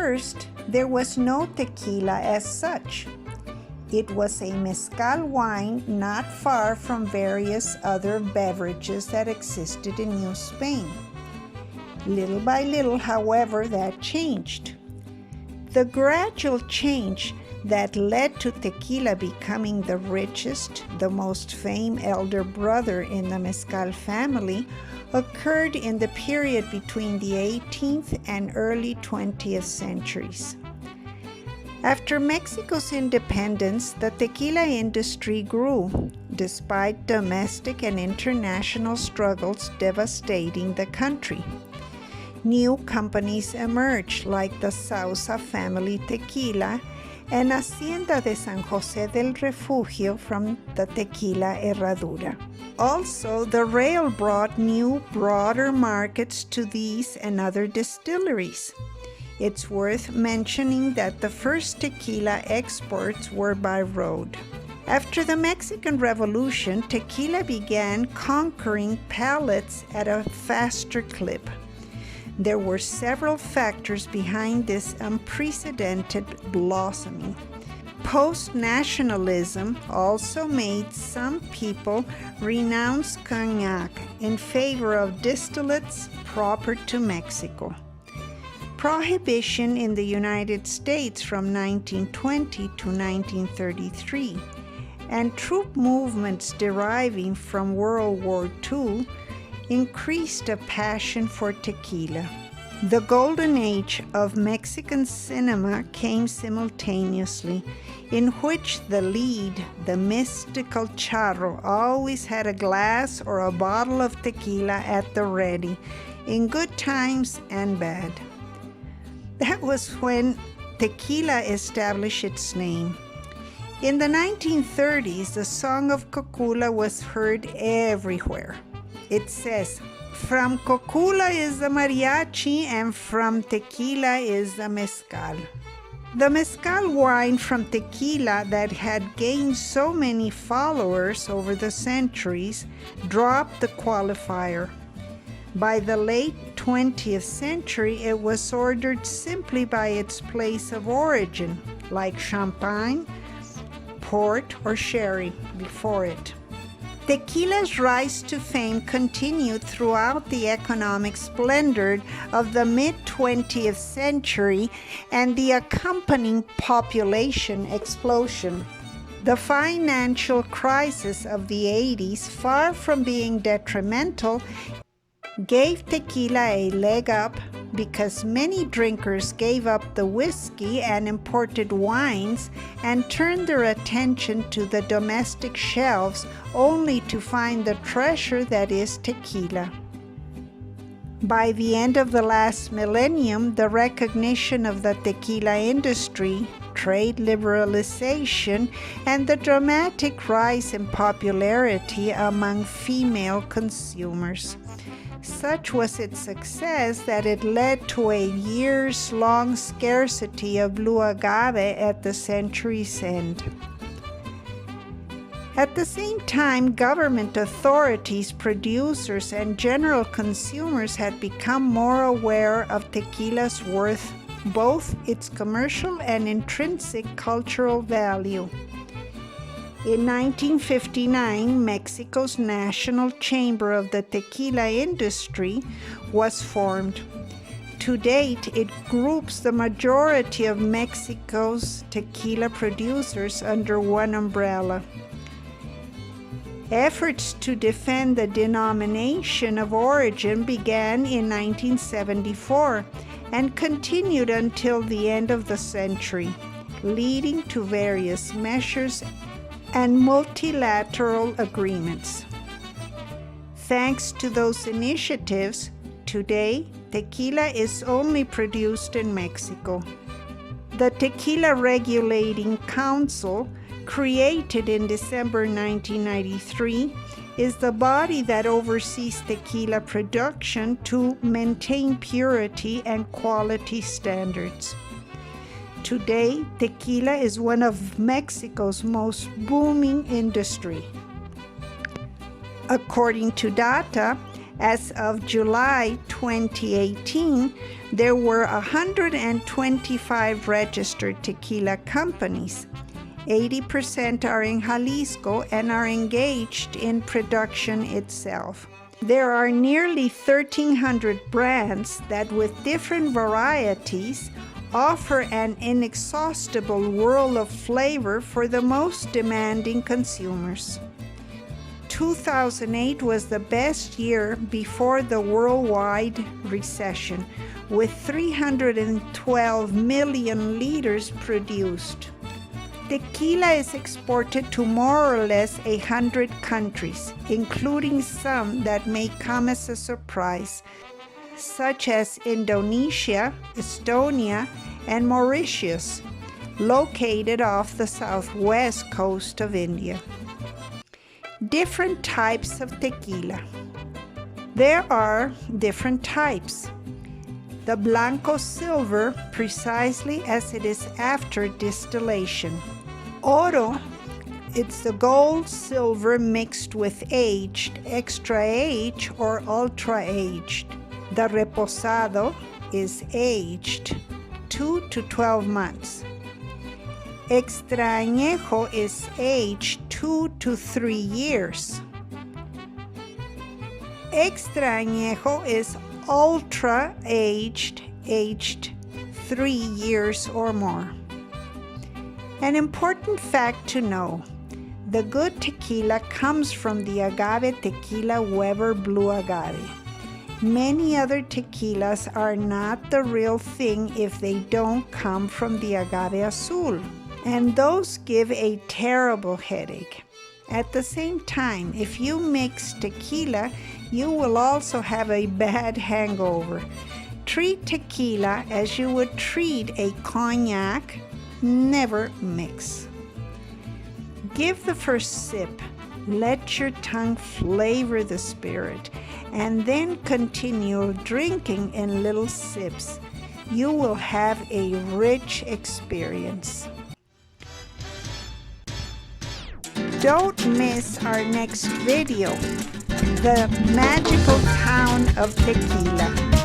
first, there was no tequila as such. It was a mezcal wine not far from various other beverages that existed in New Spain. Little by little, however, that changed. The gradual change that led to tequila becoming the richest, the most famed elder brother in the mezcal family occurred in the period between the 18th and early 20th centuries. After Mexico's independence, the tequila industry grew, despite domestic and international struggles devastating the country. New companies emerged like the Sauza family tequila and Hacienda de San José del Refugio from the tequila Herradura. Also, the rail brought new, broader markets to these and other distilleries. It's worth mentioning that the first tequila exports were by road. After the Mexican Revolution, tequila began conquering palates at a faster clip. There were several factors behind this unprecedented blossoming. Post-nationalism also made some people renounce cognac in favor of distillates proper to Mexico. Prohibition in the United States from 1920 to 1933 and troop movements deriving from World War II increased a passion for tequila. The golden age of Mexican cinema came simultaneously, in which the lead, the mystical charro, always had a glass or a bottle of tequila at the ready, in good times and bad. That was when tequila established its name. In the 1930s, the song of Cocula was heard everywhere. It says, "From Cocula is the mariachi and from tequila is the mezcal." The mezcal wine from tequila that had gained so many followers over the centuries dropped the qualifier. By the late 20th century, it was ordered simply by its place of origin, like champagne, port, or sherry before it. Tequila's rise to fame continued throughout the economic splendor of the mid-20th century and the accompanying population explosion. The financial crisis of the 80s, far from being detrimental, gave tequila a leg up because many drinkers gave up the whiskey and imported wines and turned their attention to the domestic shelves only to find the treasure that is tequila. By the end of the last millennium, the recognition of the tequila industry, trade liberalization, and the dramatic rise in popularity among female consumers. Such was its success that it led to a years-long scarcity of blue agave at the century's end. At the same time, government authorities, producers, and general consumers had become more aware of tequila's worth, both its commercial and intrinsic cultural value. In 1959, Mexico's National Chamber of the Tequila Industry was formed. To date, it groups the majority of Mexico's tequila producers under one umbrella. Efforts to defend the denomination of origin began in 1974 and continued until the end of the century, leading to various measures and multilateral agreements. Thanks to those initiatives, today, tequila is only produced in Mexico. The Tequila Regulating Council, created in December 1993, is the body that oversees tequila production to maintain purity and quality standards. Today, tequila is one of Mexico's most booming industry. According to data, As of July 2018, there were 125 registered tequila companies. 80% are in Jalisco and are engaged in production itself. There are nearly 1,300 brands that, with different varieties, offer an inexhaustible world of flavor for the most demanding consumers. 2008 was the best year before the worldwide recession, with 312 million liters produced. Tequila is exported to more or less 100 countries, including some that may come as a surprise, such as Indonesia, Estonia, and Mauritius, located off the southwest coast of India. Different types of tequila. There are different types. The Blanco Silver, precisely as it is after distillation. Oro, it's the gold silver mixed with aged, extra aged, or ultra aged. The Reposado is aged 2 to 12 months. Extra Añejo is aged 2 to 3 years. Extra Añejo is ultra aged 3 years or more. An important fact to know: the good tequila comes from the agave tequila Weber Blue Agave. Many other tequilas are not the real thing if they don't come from the agave azul, and those give a terrible headache. At the same time, if you mix tequila, you will also have a bad hangover. Treat tequila as you would treat a cognac. Never mix. Give the first sip. Let your tongue flavor the spirit, and then continue drinking in little sips. You will have a rich experience. Don't miss our next video, The Magical Town of Tequila.